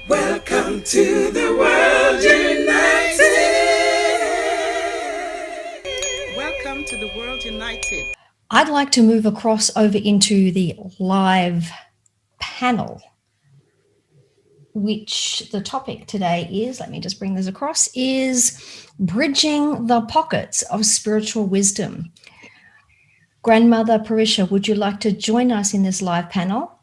Welcome to the world united. Welcome to the world united. I'd like to move across over into the live panel, which the topic today is, let me just bring this across, is bridging the pockets of spiritual wisdom. Grandmother Parisha, would you like to join us in this live panel?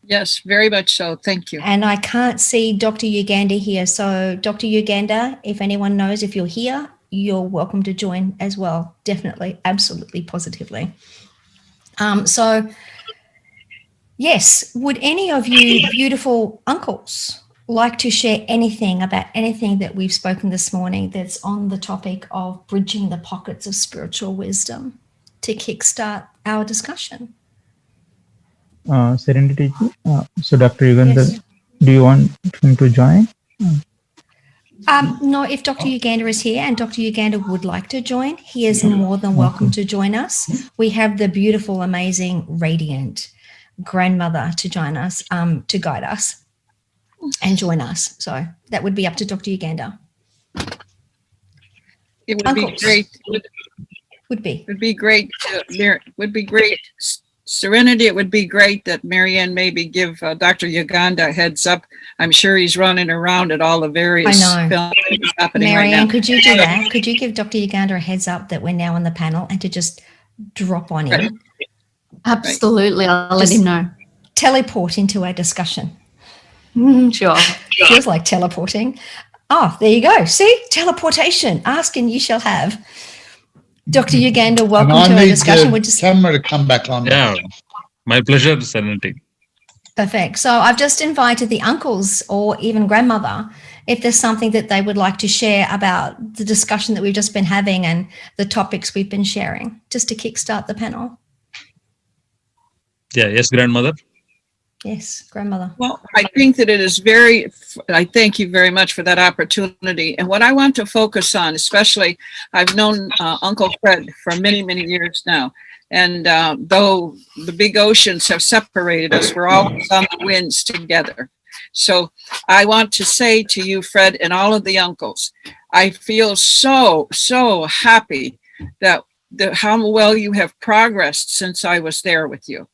Yes, very much so. Thank you. And I can't see Dr. Yugandhar here. So Dr. Yugandhar, if anyone knows if you're here, you're welcome to join as well. Definitely, absolutely, positively. So yes, would any of you beautiful uncles like to share anything about anything that we've spoken this morning that's on the topic of bridging the pockets of spiritual wisdom to kickstart our discussion? Serenity. So Dr. Yugandhar, Yes. do you want him to join? No, if Dr. Yugandhar is here and Dr. Yugandhar would like to join, he is more than welcome to join us. We have the beautiful, amazing, radiant grandmother to join us, to guide us and join us. So that would be up to Dr. Yugandhar. It would Uncles. be great. Would be. Would be great. Would be great. Serenity, it would be great that Marianne maybe give Dr. Yugandhar a heads up. I'm sure he's running around at all the various I know. films happening Marianne, right now. could you do that? Could you give Dr. Yugandhar a heads up that we're now on the panel and to just drop on in? Right. Absolutely. I'll let Just- him know. Teleport into our discussion. Sure. Feels like teleporting. Oh, there you go. See? Teleportation. Ask and you shall have. Dr. Yugandhar, welcome to our discussion. We're just camera to come back on. Yeah, my pleasure, Serenity. perfect. So I've just invited the uncles or even grandmother if there's something that they would like to share about the discussion that we've just been having and the topics we've been sharing, just to kickstart the panel. Yeah, yes, grandmother. Yes, grandmother. Well, I think that it is I thank you very much for that opportunity. And what I want to focus on, especially, I've known Uncle Fred for many, many years now. And though the big oceans have separated us, we're always on the winds together. So I want to say to you, Fred, and all of the uncles, I feel so, so happy that how well you have progressed since I was there with you.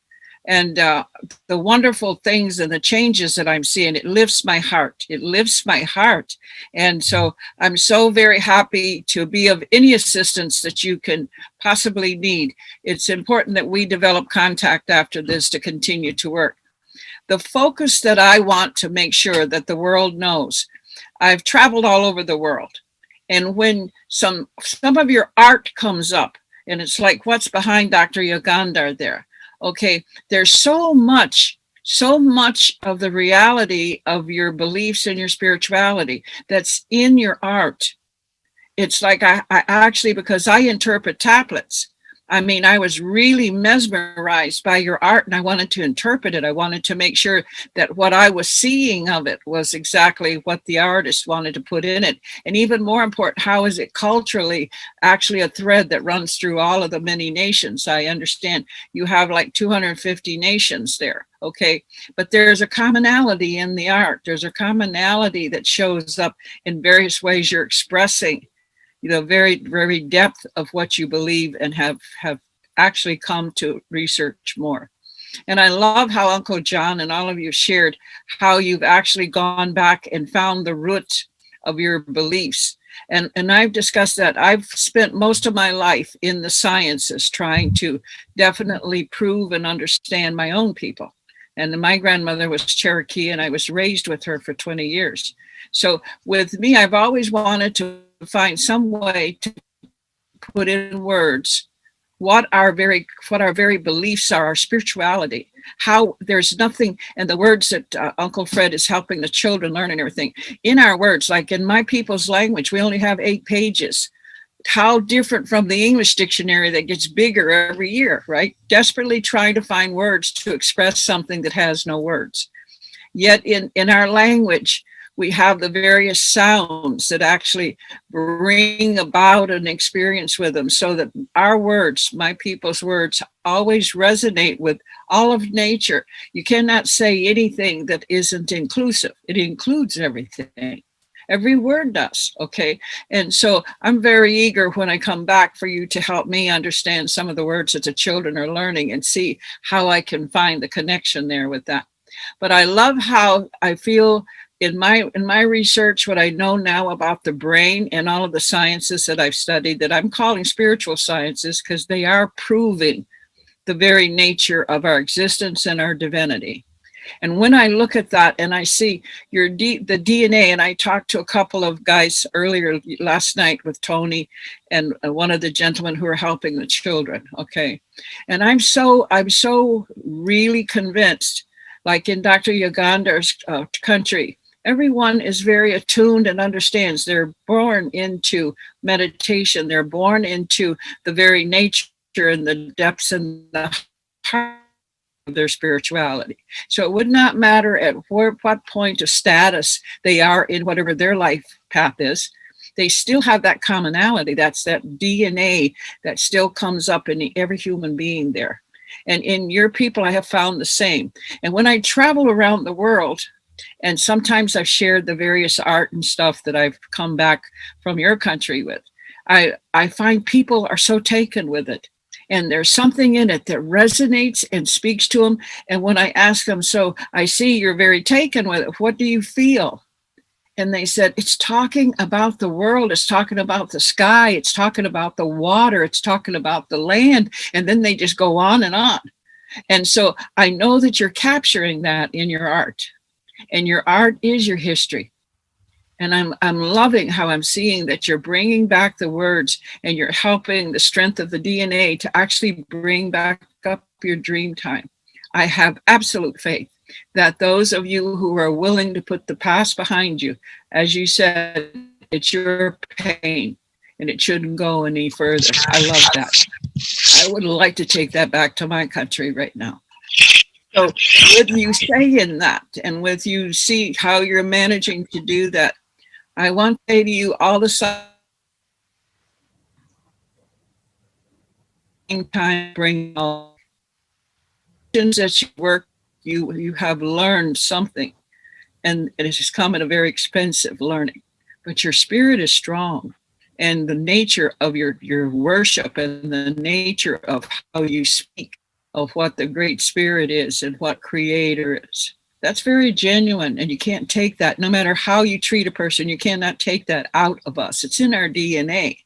And the wonderful things and the changes that I'm seeing, it lifts my heart. It lifts my heart. And so I'm so very happy to be of any assistance that you can possibly need. It's important that we develop contact after this to continue to work. The focus that I want to make sure that the world knows, I've traveled all over the world. And when some of your art comes up, and it's like, what's behind Dr. Yugandhar there? Okay, there's so much of the reality of your beliefs and your spirituality that's in your art. It's like I actually, because I interpret tablets, I mean, I was really mesmerized by your art and I wanted to interpret it. I wanted to make sure that what I was seeing of it was exactly what the artist wanted to put in it. And even more important, how is it culturally actually a thread that runs through all of the many nations? I understand you have like 250 nations there. Okay, but there's a commonality in the art. There's a commonality that shows up in various ways you're expressing very, very depth of what you believe and have actually come to research more. And I love how Uncle John and all of you shared how you've actually gone back and found the root of your beliefs. And I've discussed that. I've spent most of my life in the sciences trying to definitely prove and understand my own people. And my grandmother was Cherokee and I was raised with her for 20 years. So with me, I've always wanted to find some way to put in words what our very beliefs are, our spirituality, how there's nothing, and the words that Uncle Fred is helping the children learn and everything in our words, like in my people's language, we only have 8 pages. How different from the English dictionary that gets bigger every year, right? Desperately trying to find words to express something that has no words. Yet in our language, We have the various sounds that actually bring about an experience with them, so that our words, my people's words, always resonate with all of nature. You cannot say anything that isn't inclusive. It includes everything. Every word does, okay? And so I'm very eager when I come back for you to help me understand some of the words that the children are learning and see how I can find the connection there with that. But I love how I feel in my research, what I know now about the brain and all of the sciences that I've studied, that I'm calling spiritual sciences, because they are proving the very nature of our existence and our divinity. And when I look at that and I see the DNA, and I talked to a couple of guys earlier last night with Tony and one of the gentlemen who are helping the children, okay? And I'm so really convinced, like in Dr. Yugandhar's country, everyone is very attuned and understands. They're born into meditation. They're born into the very nature and the depths and the heart of their spirituality. So it would not matter at what point of status they are in whatever their life path is. They still have that commonality. That's that DNA that still comes up in every human being there. And in your people, I have found the same. And when I travel around the world, and sometimes I've shared the various art and stuff that I've come back from your country with, I find people are so taken with it. And there's something in it that resonates and speaks to them. And when I ask them, so I see you're very taken with it, what do you feel? And they said, it's talking about the world. It's talking about the sky. It's talking about the water. It's talking about the land. And then they just go on and on. And so I know that you're capturing that in your art. And your art is your history. And I'm loving how I'm seeing that you're bringing back the words, and you're helping the strength of the DNA to actually bring back up your dream time. I have absolute faith that those of you who are willing to put the past behind you, as you said, it's your pain and it shouldn't go any further. I love that. I would like to take that back to my country right now. So with you saying that, and with you see how you're managing to do that, I want to say to you all the same time, bring all that you work, you have learned something, and it has come at a very expensive learning, but your spirit is strong, and the nature of your worship and the nature of how you speak of what the Great Spirit is and what Creator is. That's very genuine, and you can't take that. No matter how you treat a person, you cannot take that out of us. It's in our DNA.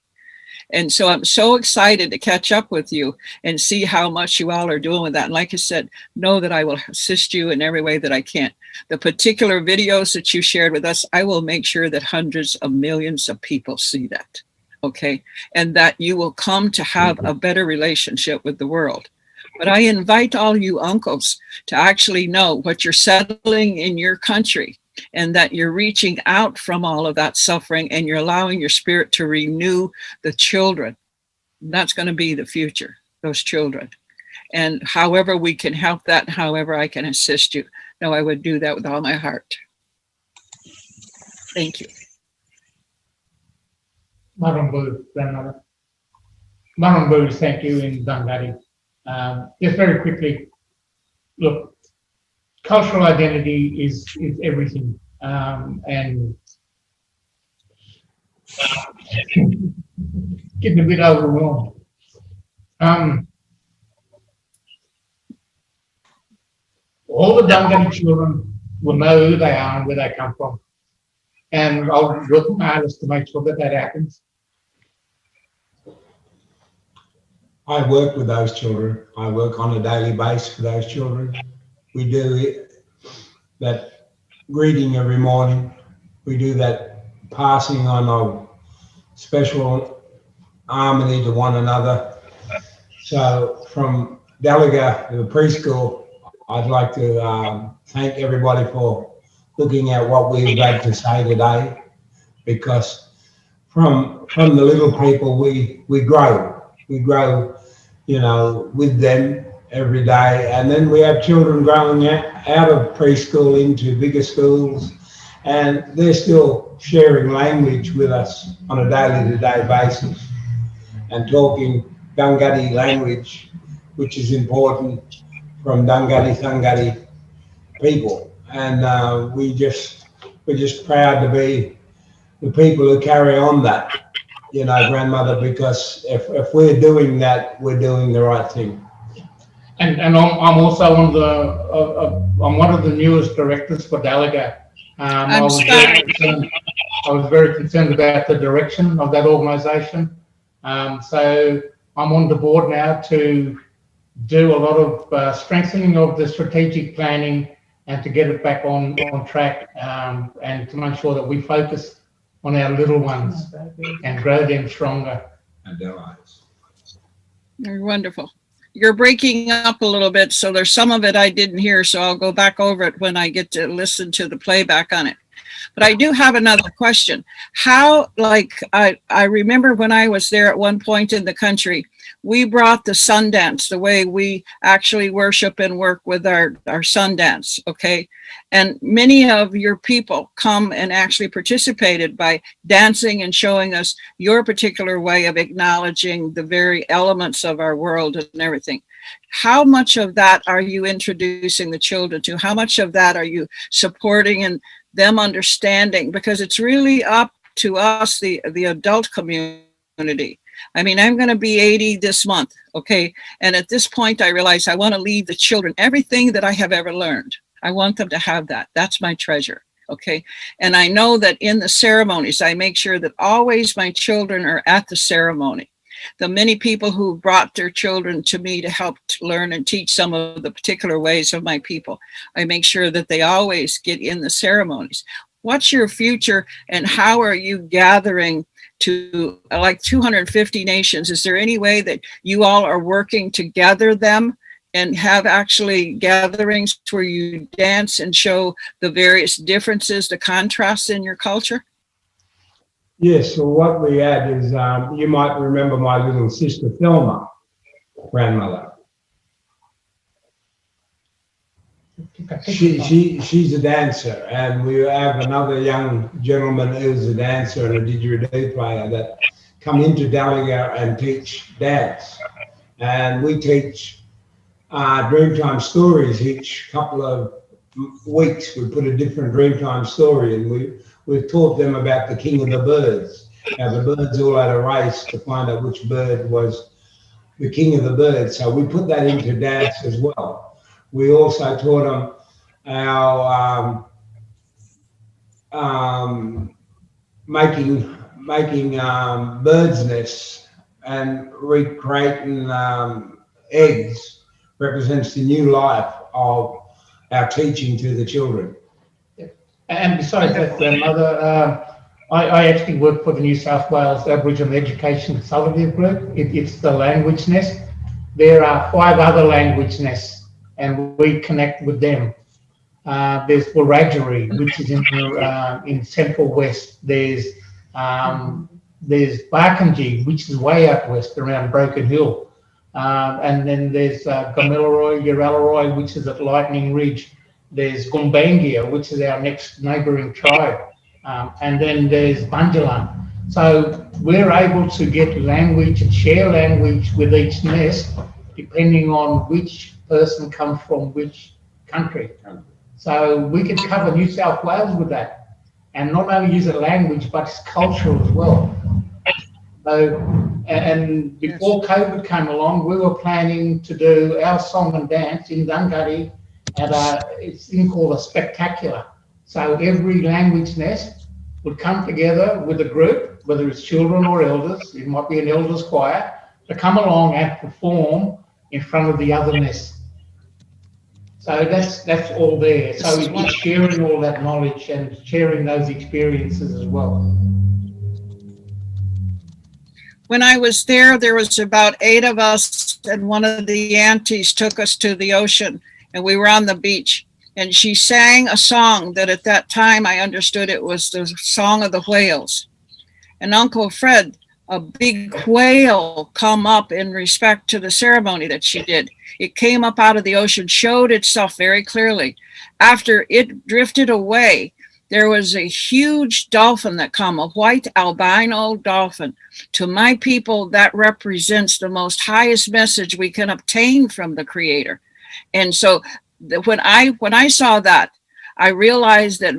And so I'm so excited to catch up with you and see how much you all are doing with that. And like I said, know that I will assist you in every way that I can. The particular videos that you shared with us, I will make sure that hundreds of millions of people see that, okay? And that you will come to have a better relationship with the world. But I invite all you uncles to actually know what you're settling in your country, and that you're reaching out from all of that suffering, and you're allowing your spirit to renew the children. That's going to be the future, those children. And however we can help that, however I can assist you, no, I would do that with all my heart. Thank you. Marumbu, grandmother. Marumbu, thank you in Dungari. Just very quickly, look, cultural identity is everything, and getting a bit overwhelmed. All the Dungari children will know who they are and where they come from, and I'll work my hardest to make sure that that happens. I work with those children. I work on a daily basis with those children. We do that greeting every morning. We do that passing on of special harmony to one another. So from Delegate to the preschool, I'd like to thank everybody for looking at what we've had to say today, because from the little people we grow. We grow, you know, with them every day. And then we have children growing out of preschool into bigger schools. and they're still sharing language with us on a daily-to-day basis and talking Dungari language, which is important from Dungari Thungari people. And we're just proud to be the people who carry on that, you know, grandmother, because if we're doing that, we're doing the right thing. And I'm also I'm one of the newest directors for Dalaga. I was very concerned about the direction of that organisation. So I'm on the board now to do a lot of strengthening of the strategic planning and to get it back on track, and to make sure that we focus on our little ones and grow them stronger. And their lives. You're wonderful. You're breaking up a little bit, so there's some of it I didn't hear, so I'll go back over it when I get to listen to the playback on it. But I do have another question. How, like, I remember when I was there at one point in the country, we brought the Sundance, the way we actually worship and work with our Sundance, okay? And many of your people come and actually participated by dancing and showing us your particular way of acknowledging the very elements of our world and everything. How much of that are you introducing the children to? How much of that are you supporting and them understanding? Because it's really up to us, the adult community. I mean, I'm going to be 80 this month, okay? And at this point, I realize I want to leave the children everything that I have ever learned. I want them to have that. That's my treasure, okay? And I know that in the ceremonies, I make sure that always my children are at the ceremony. The many people who brought their children to me to help learn and teach some of the particular ways of my people, I make sure that they always get in the ceremonies. What's your future and how are you gathering to like 250 nations? Is there any way that you all are working to gather them and have actually gatherings where you dance and show the various differences, the contrasts in your culture? Yes, so what we had is, you might remember my little sister Thelma, grandmother. She's a dancer, and we have another young gentleman who's a dancer and a didgeridoo player that come into Dalaga and teach dance. And we teach Dreamtime stories each couple of weeks. We put a different Dreamtime story, and we've taught them about the king of the birds. Now the birds all had a race to find out which bird was the king of the birds. So we put that into dance as well. We also taught them our making birds' nests and recreating eggs represents the new life of our teaching to the children. And besides that, grandmother, I actually work for the New South Wales Aboriginal Education Consultative Group. It's the language nest. There are 5 other language nests, and we connect with them. There's Wiradjuri, which is in Central West. There's Barkindji, which is way out west around Broken Hill. And then there's Gamilaroi, Yarrallaroi, which is at Lightning Ridge. There's Gumbangia, which is our next neighbouring tribe. And then there's Bunjalung. So we're able to get language and share language with each nest, depending on which person comes from which country. So we can cover New South Wales with that. And not only use a language, but it's cultural as well. So, and before COVID came along, we were planning to do our song and dance in Dungari at it's thing called a spectacular. So every language nest would come together with a group, whether it's children or elders, it might be an elders choir, to come along and perform in front of the other nests. So that's all there. So it's sharing all that knowledge and sharing those experiences as well. When I was there was about 8 of us, and one of the aunties took us to the ocean, and we were on the beach. And she sang a song that at that time I understood it was the Song of the Whales. And Uncle Fred, a big whale come up in respect to the ceremony that she did. It came up out of the ocean, showed itself very clearly. After it drifted away, there was a huge dolphin that come, a white albino dolphin. To my people, that represents the most highest message we can obtain from the Creator. And so when I saw that, I realized that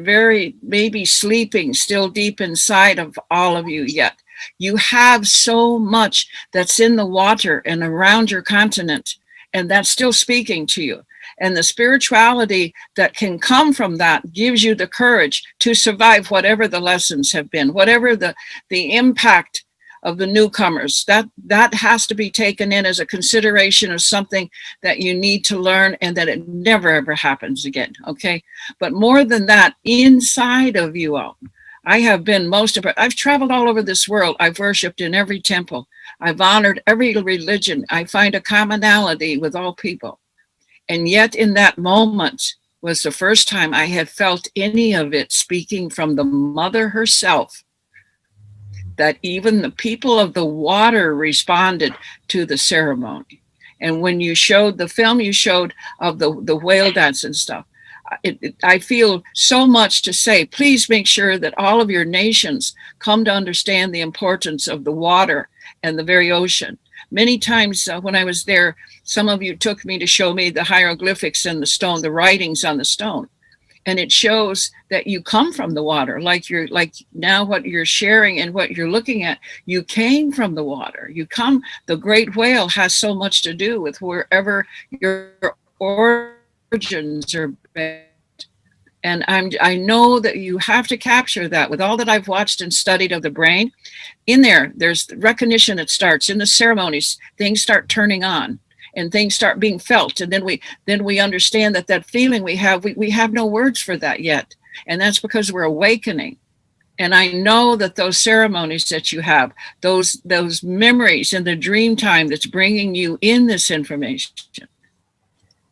maybe sleeping still deep inside of all of you yet. You have so much that's in the water and around your continent, and that's still speaking to you. And the spirituality that can come from that gives you the courage to survive whatever the lessons have been, whatever the impact of the newcomers. That has to be taken in as a consideration of something that you need to learn, and that it never ever happens again. Okay. But more than that, inside of you all, I have been I've traveled all over this world. I've worshiped in every temple. I've honored every religion. I find a commonality with all people. And yet in that moment was the first time I had felt any of it speaking from the mother herself, that even the people of the water responded to the ceremony. And when you showed the film you showed of the whale dance and stuff, I feel so much to say. Please make sure that all of your nations come to understand the importance of the water and the very ocean. Many times when I was there, some of you took me to show me the hieroglyphics in the stone, the writings on the stone. And it shows that you come from the water, like now what you're sharing and what you're looking at, you came from the water. The great whale has so much to do with wherever your origins are based. And I know that you have to capture that. With all that I've watched and studied of the brain, in there's recognition that starts in the ceremonies. Things start turning on and things start being felt. And then we understand that feeling we have no words for that yet. And that's because we're awakening. And I know that those ceremonies that you have, those memories in the dream time that's bringing you in this information,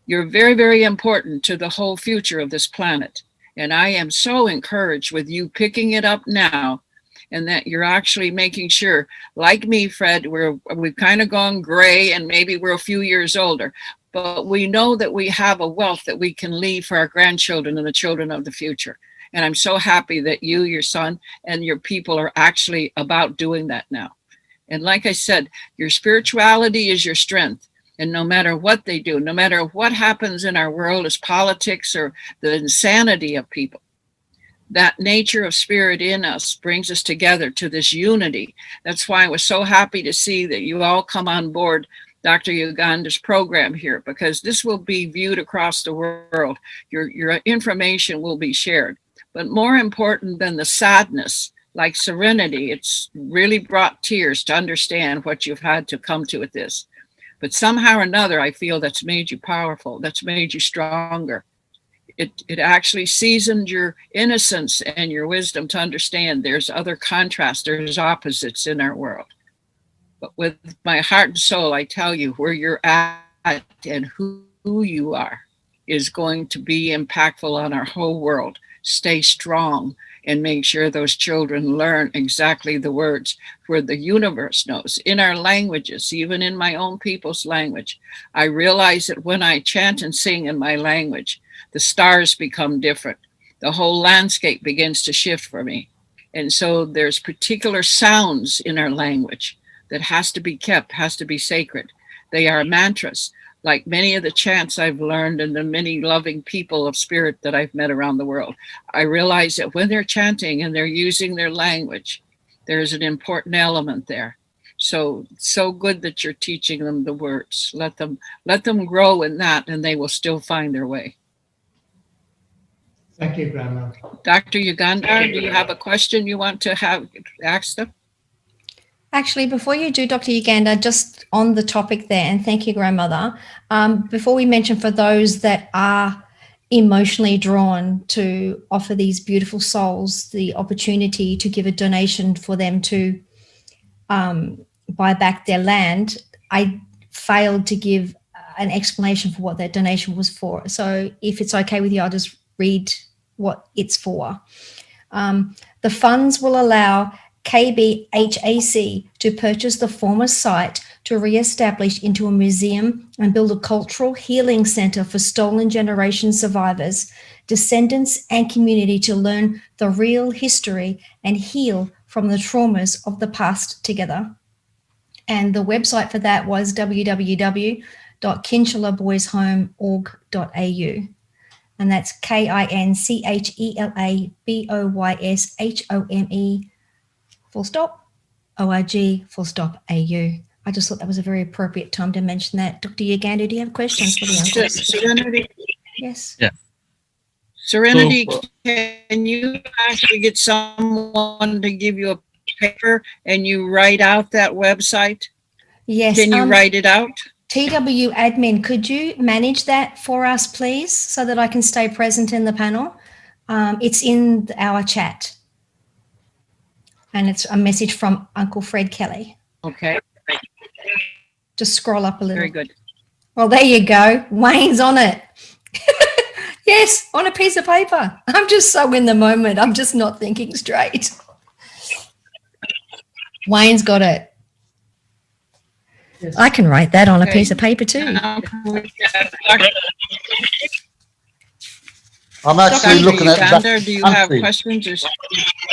you're very, very important to the whole future of this planet. And I am so encouraged with you picking it up now, and that you're actually making sure, like me, Fred, we've kind of gone gray and maybe we're a few years older, but we know that we have a wealth that we can leave for our grandchildren and the children of the future. And I'm so happy that you, your son, and your people are actually about doing that now. And like I said, your spirituality is your strength. And no matter what they do, no matter what happens in our world as politics or the insanity of people, that nature of spirit in us brings us together to this unity. That's why I was so happy to see that you all come on board Dr. Yugandhar's program here, because this will be viewed across the world. Your information will be shared. But more important than the sadness, like serenity, it's really brought tears to understand what you've had to come to with this. But somehow or another, I feel that's made you powerful, that's made you stronger. It actually seasoned your innocence and your wisdom to understand there's other contrasts, there's opposites in our world. But with my heart and soul, I tell you, where you're at and who you are is going to be impactful on our whole world. Stay strong and make sure those children learn exactly the words where the universe knows. In our languages, even in my own people's language, I realize that when I chant and sing in my language, the stars become different. The whole landscape begins to shift for me. And so there's particular sounds in our language that has to be kept, has to be sacred. They are mantras, like many of the chants I've learned and the many loving people of spirit that I've met around the world. I realize that when they're chanting and they're using their language, there's an important element there. So good that you're teaching them the words. Let them grow in that, and they will still find their way. Thank you, Grandma. Dr. Yugandhar, do you have a question you want to ask them? Actually, before you do, Dr. Yugandhar, just on the topic there, and thank you, Grandmother, before we mention for those that are emotionally drawn to offer these beautiful souls the opportunity to give a donation for them to buy back their land, I failed to give an explanation for what that donation was for. So if it's okay with you, I'll just read what it's for. The funds will allow KBHAC to purchase the former site to re-establish into a museum and build a cultural healing centre for stolen generation survivors, descendants and community to learn the real history and heal from the traumas of the past together. And the website for that was www.kinchelaboyshome.org.au. And that's KINCHELABOYSHOME .org.au. I just thought that was a very appropriate time to mention that. Dr. Ugandhar, do you have questions for the uncles? Serenity, Yes. Serenity, So, can you actually get someone to give you a paper and you write out that website? Yes. Can you write it out? TW admin, could you manage that for us, please, so that I can stay present in the panel? It's in our chat. And it's a message from Uncle Fred Kelly. Okay, Just scroll up a little. very good. Well, there you go. Wayne's on it. Yes, on a piece of paper. I'm just so in the moment. I'm just not thinking straight. Wayne's got it. Yes. I can write that on a Okay. piece of paper too. Now, can we get Dr. I'm actually looking at that. Ugandhar, do you have country. questions or?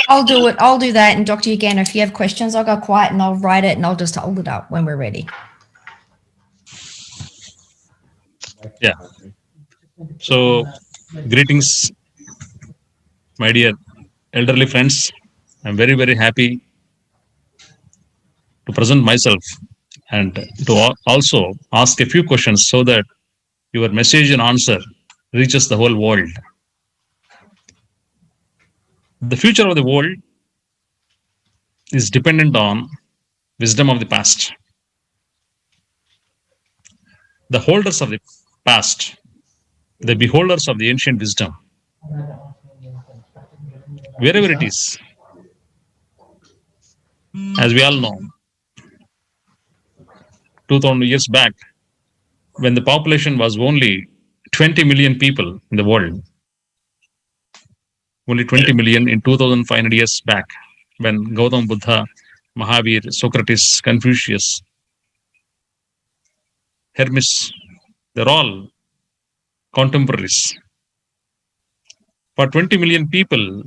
I'll do it. I'll do that. And Dr. Ugandhar, if you have questions, I'll go quiet and I'll write it and I'll just hold it up when we're ready. so greetings, my dear elderly friends. I'm very, very happy to present myself and to also ask a few questions so that your message and answer reaches the whole world. The future of the world is dependent on wisdom of the past. The holders of the past, the beholders of the ancient wisdom, wherever it is, as we all know, 2000 years back, when the population was only 20 million people in the world, only 20 million in 2500 years back, when Gautam Buddha, Mahavir, Socrates, Confucius, Hermes, they're all contemporaries. For 20 million people,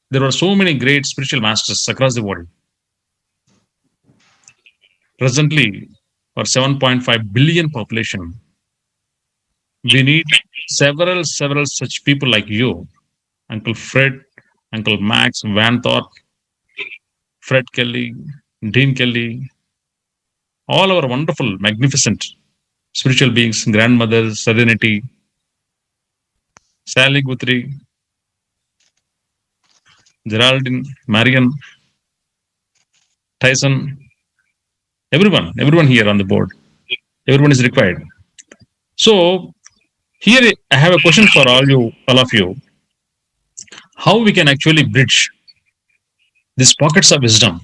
there were so many great spiritual masters across the world. Presently, for 7.5 billion population, we need several such people like you, Uncle Fred, Uncle Max, Van Thorpe, Fred Kelly, Dean Kelly, all our wonderful, magnificent spiritual beings, grandmother, Serenity, Sally Guthrie, Geraldine, Marion, Tyson, everyone here on the board. Everyone is required. So here I have a question for all of you. How we can actually bridge these pockets of wisdom?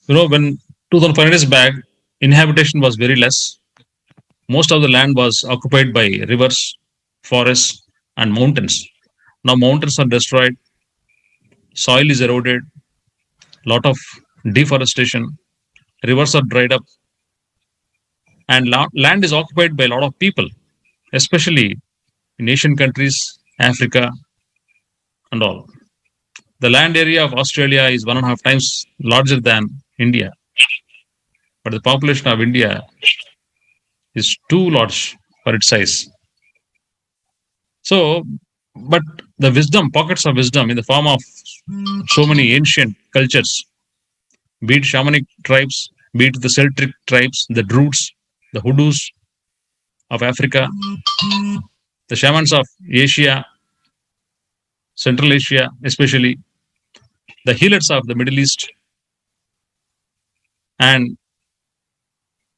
You know, when 2005 years back, inhabitation was very less. Most of the land was occupied by rivers, forests, and mountains. Now mountains are destroyed, soil is eroded, lot of deforestation, rivers are dried up, and land is occupied by a lot of people, especially in Asian countries, Africa, and all. The land area of Australia is 1.5 times larger than India, but the population of India is too large for its size. So, but the wisdom, pockets of wisdom in the form of so many ancient cultures, be it shamanic tribes, be it the Celtic tribes, the Druids, the Hoodoos of Africa, the shamans of Asia, Central Asia, especially the healers of the Middle East, and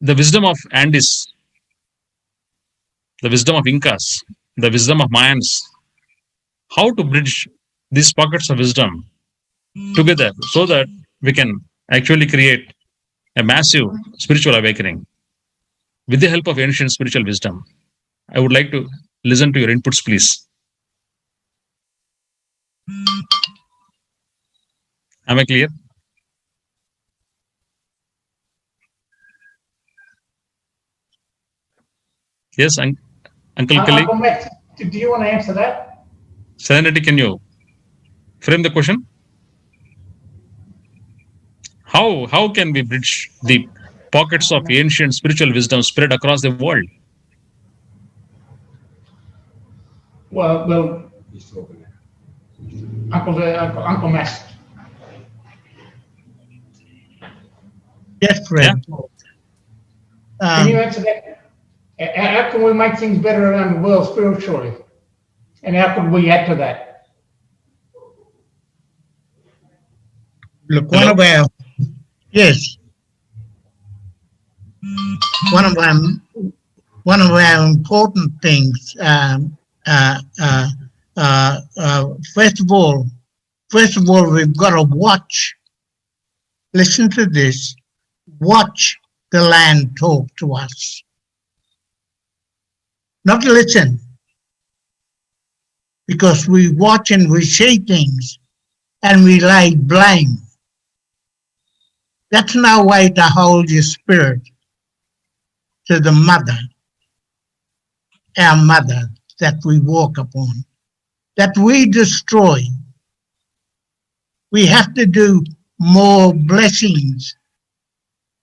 the wisdom of Andes, the wisdom of Incas, the wisdom of Mayans, how to bridge these pockets of wisdom together so that we can actually create a massive spiritual awakening with the help of ancient spiritual wisdom. I would like to listen to your inputs, please. Am I clear? Yes, Uncle Kali. Uncle Max, do you want to answer that? Serenity, can you frame the question? How can we bridge the pockets of ancient spiritual wisdom spread across the world? Well, He's talking. Uncle Max. Yes, Fred. Can you answer that? How can we make things better around the world spiritually? And how could we add to that? Look, one of our important things. First of all, we've got to watch. Listen to this. Watch the land talk to us. Not listen. Because we watch and we see things and we lay blame. That's no way to hold your spirit to the mother, our mother that we walk upon, that we destroy. We have to do more blessings.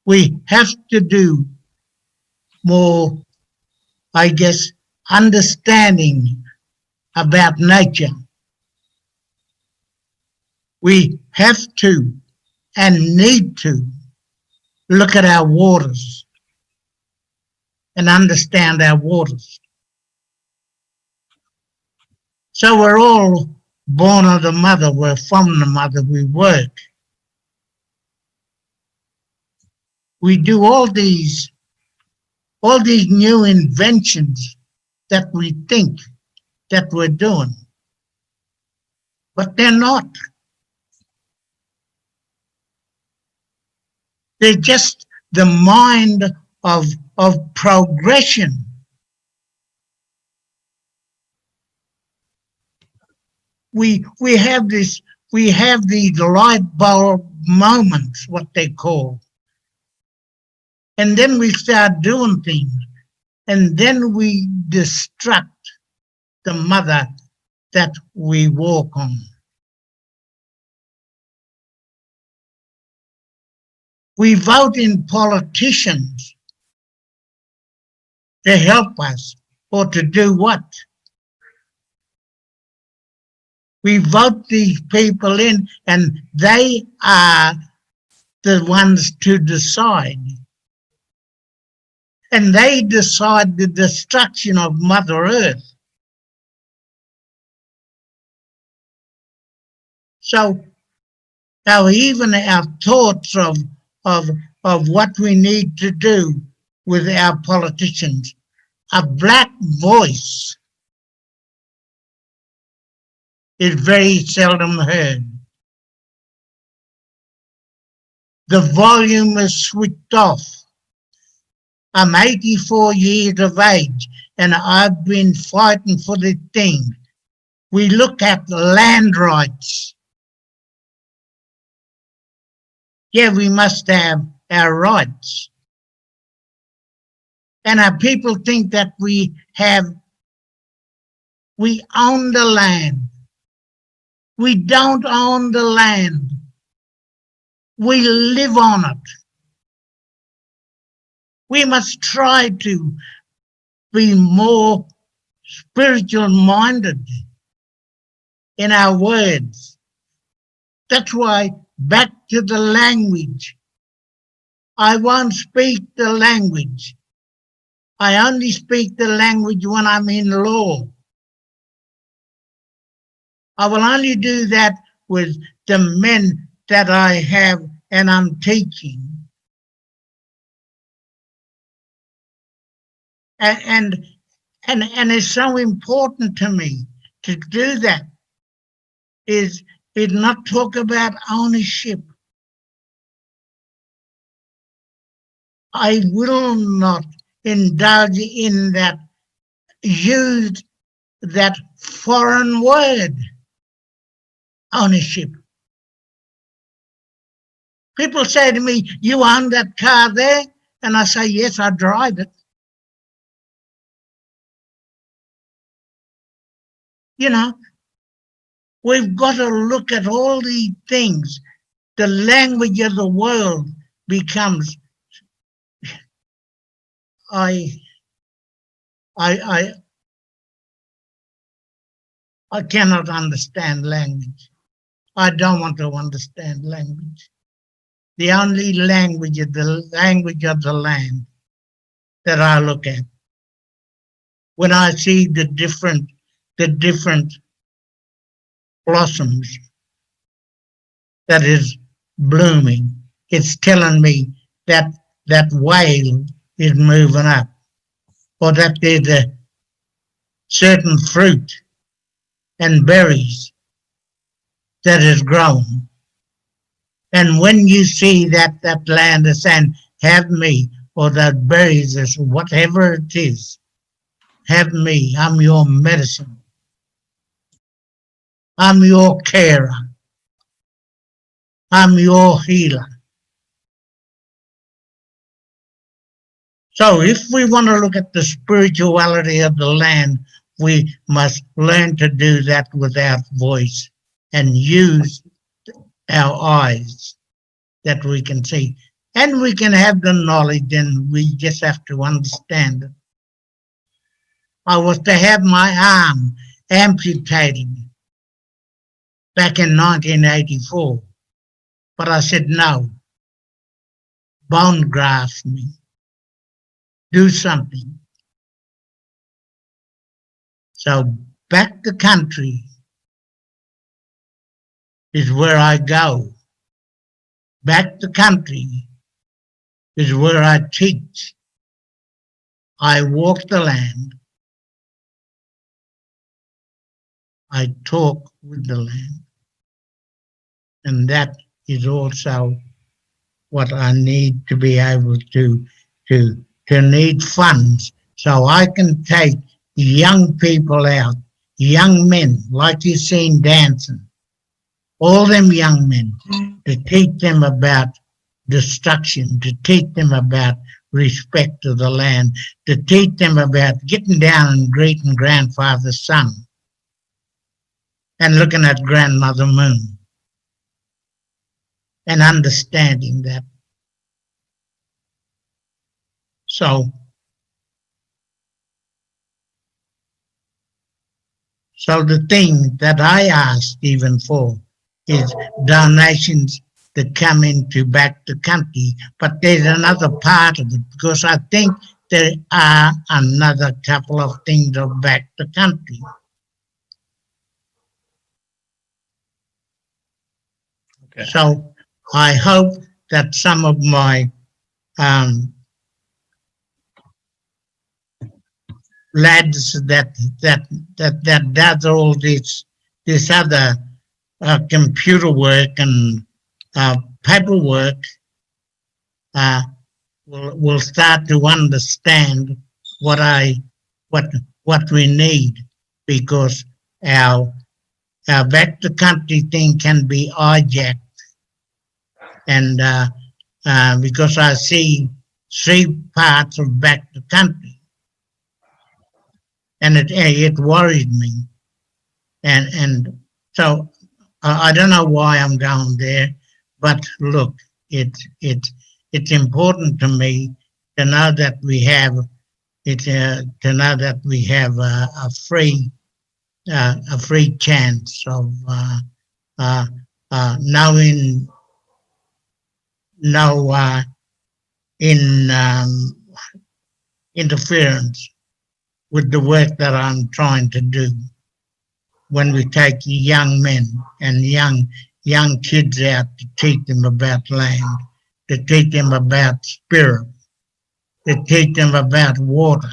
We have to do more, I guess, understanding about nature. We have to and need to look at our waters and understand our waters. So we're all born of the mother, we're from the mother, we work. We do all these new inventions that we think that we're doing, but they're not. They're just the mind of progression. We have these light bulb moments, what they call. And then we start doing things, and then we destruct the mother that we walk on. We vote in politicians to help us, or to do what? We vote these people in, and they are the ones to decide. And they decide the destruction of Mother Earth. So even our thoughts of what we need to do with our politicians, a black voice is very seldom heard. The volume is switched off. I'm 84 years of age and I've been fighting for this thing. We look at land rights. Yeah, we must have our rights. And our people think that we own the land. We don't own the land. We live on it. We must try to be more spiritual minded in our words. That's why, back to the language. I won't speak the language. I only speak the language when I'm in law. I will only do that with the men that I have and I'm teaching. And it's so important to me to do that, is not talk about ownership. I will not indulge in that, use that foreign word, ownership. People say to me, you own that car there? And I say, yes, I drive it. You know, we've got to look at all these things. The language of the world becomes, I cannot understand language. I don't want to understand language. The only language is the language of the land that I look at. When I see the different blossoms that is blooming, it's telling me that that whale is moving up, or that there's a certain fruit and berries that is growing. And when you see that land is saying, have me, or that berries is whatever it is, have me, I'm your medicine. I'm your carer. I'm your healer. So if we want to look at the spirituality of the land, we must learn to do that without voice and use our eyes that we can see. And we can have the knowledge, and we just have to understand it. I was to have my arm amputated back in 1984, but I said no. Bone graft me. Do something. So back to country is where I go. Back to country is where I teach. I walk the land. I talk with the land. And that is also what I need to be able to need funds so I can take young people out, young men like you've seen dancing, all them young men, to teach them about destruction, to teach them about respect to the land, to teach them about getting down and greeting grandfather's son and looking at grandmother moon and understanding that. So the thing that I asked even for is donations that come into back to country, but there's another part of it, because I think there are another couple of things of back to country. Okay. So I hope that some of my lads that does all this other computer work and paperwork will start to understand what we need, because our back to country thing can be hijacked, and because I see 3 parts of back to country. And it worried me, and so I don't know why I'm going there, but look, it's important to me to know that we have a free chance of knowing no interference with the work that I'm trying to do. When we take young men and young kids out to teach them about land, to teach them about spirit, to teach them about water,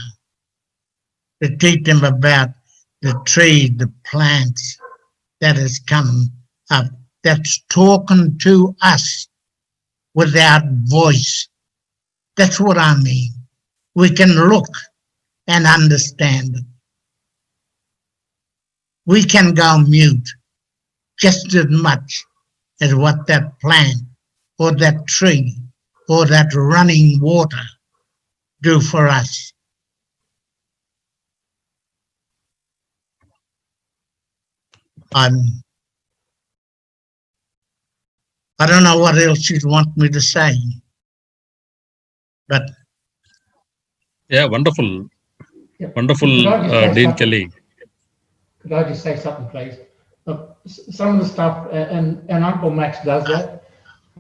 to teach them about the trees, the plants that has come up, that's talking to us without voice. That's what I mean. We can look and understand it. We can go mute just as much as what that plant or that tree or that running water do for us? I don't know what else you'd want me to say, but Yeah, wonderful. Yeah. Wonderful, Could I just say Dean something? Kelly. Could I just say something, please? Look, some of the stuff, and Uncle Max does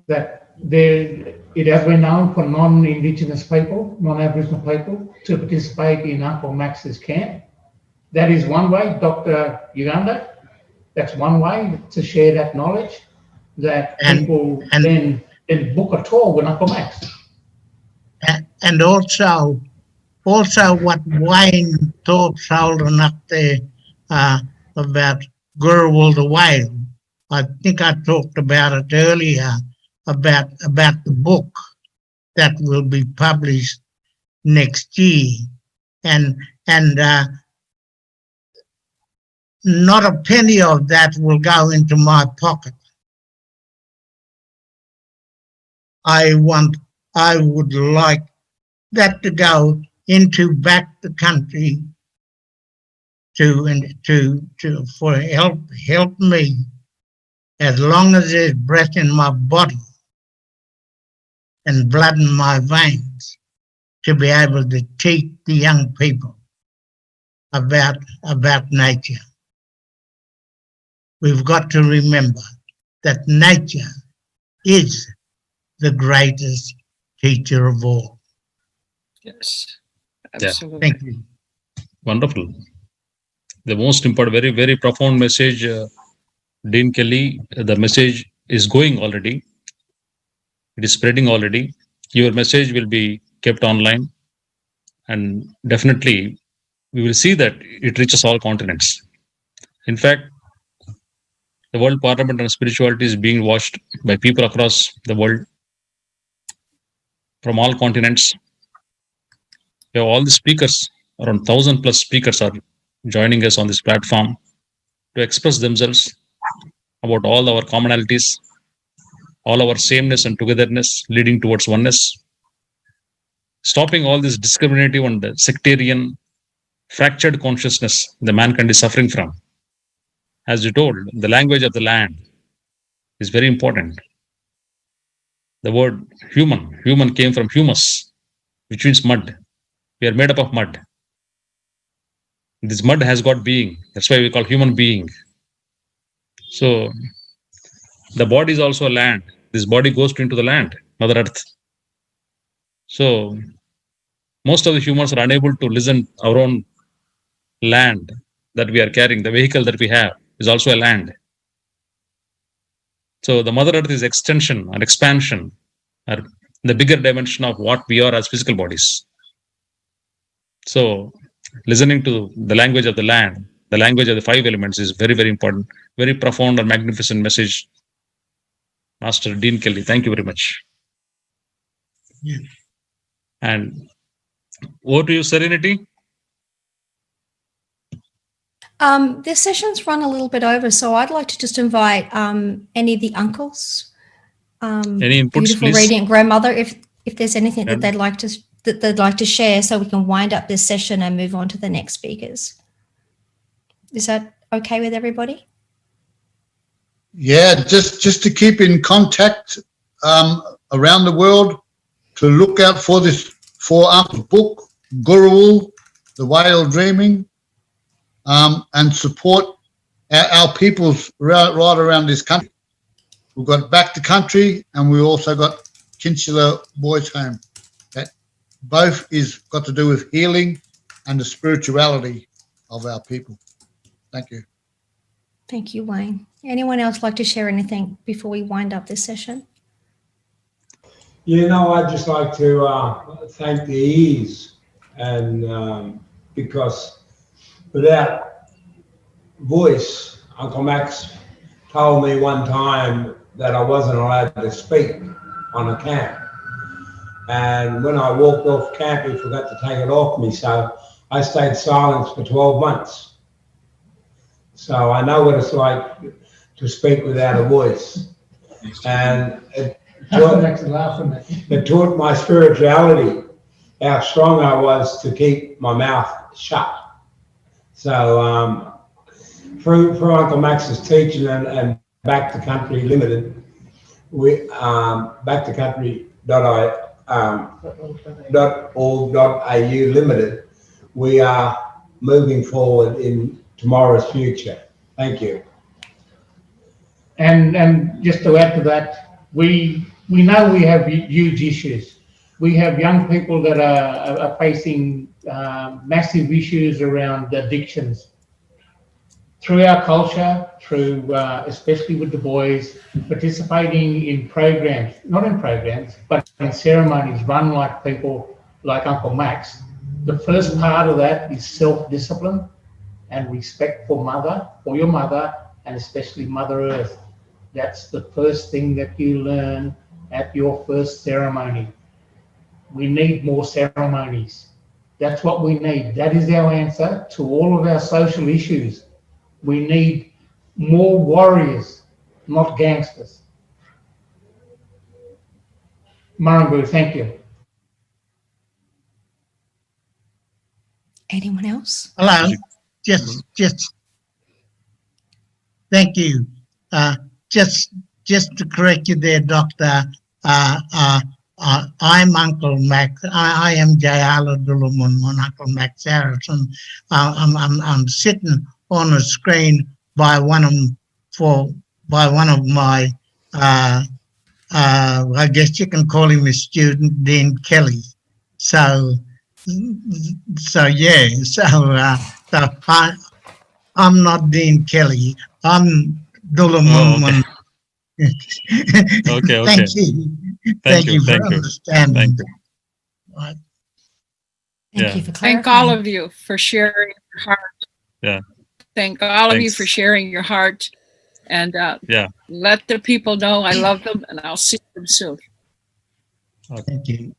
that it has been known for non-Indigenous people, non-Aboriginal people, to participate in Uncle Max's camp. That is one way, Dr. Yugandhar. That's one way to share that knowledge, that people then book a tour with Uncle Max. And also what Wayne Thorpe's holding up there about Gurrewal the whale. I think I talked about it earlier, about the book that will be published next year. And not a penny of that will go into my pocket. I would like that to go into back the country for help me as long as there's breath in my body and blood in my veins to be able to teach the young people about nature. We've got to remember that nature is the greatest teacher of all. Yes, absolutely. Thank you. Wonderful. The most important, very, very profound message, Dean Kelly. The message is going already. It is spreading already. Your message will be kept online, and definitely we will see that it reaches all continents. In fact, the World Parliament on Spirituality is being watched by people across the world from all continents. We have all the speakers, around 1,000 plus speakers are joining us on this platform to express themselves about all our commonalities, all our sameness and togetherness leading towards oneness, stopping all this discriminative and sectarian fractured consciousness the mankind is suffering from. As you told, the language of the land is very important. The word human came from humus, which means mud. We are made up of mud. This mud has got being. That's why we call human being. So the body is also a land. This body goes into the land, Mother Earth. So most of the humans are unable to listen our own land that we are carrying. The vehicle that we have is also a land. So the Mother Earth is extension and expansion, or the bigger dimension of what we are as physical bodies. So listening to the language of the land, the language of the five elements is very, very important. Very profound and magnificent message. Master Dean Kelly, thank you very much. Yeah. And over to you, Serenity. This session's run a little bit over, so I'd like to just invite any of the uncles, any inputs, beautiful please? radiant grandmother, if there's anything that they'd like to share, so we can wind up this session and move on to the next speakers. Is that okay with everybody? Yeah, just to keep in contact around the world, to look out for Uncle's book, Gurrewal, The Whale Dreaming, and support our peoples right around this country. We've got Back to Country, and we also got Kinsula Boys Home. That both is got to do with healing and the spirituality of our people. Thank you. Thank you, Wayne. Anyone else like to share anything before we wind up this session? You know, I'd just like to thank the ears, and because without voice, Uncle Max told me one time that I wasn't allowed to speak on a camp. And when I walked off camp, he forgot to take it off me, so I stayed silent for 12 months. So I know what it's like to speak without a voice. And Max is laughing at you. that taught my spirituality how strong I was to keep my mouth shut. So through Uncle Max's teaching and Back to Country Limited, we Back to Country .org.au Limited, we are moving forward in tomorrow's future. Thank you. And just to add to that, we know we have huge issues. We have young people that are facing massive issues around addictions. Through our culture, through especially with the boys, participating in programs, not in programs, but in ceremonies run like people like Uncle Max, the first part of that is self-discipline and respect for your mother, and especially Mother Earth. That's the first thing that you learn at your first ceremony. We need more ceremonies. That's what we need. That is our answer to all of our social issues. We need more warriors, not gangsters. Maranguru, thank you. Anyone else? Hello, just, thank you. Just to correct you there, Doctor, I'm Uncle Max. I am Jayala Dulumun, Uncle Max Harrison. I'm sitting on a screen by one of my, I guess you can call him a student, Dean Kelly. So yeah, I'm not Dean Kelly. I'm Dulumun. Okay. Thank you. Thank you for understanding. Right. Thank you for Thank clarifying. all of you for sharing your heart. Yeah. Thank all of you Thanks. for sharing your heart. And Yeah. let the people know I love them, and I'll see them soon. Thank you.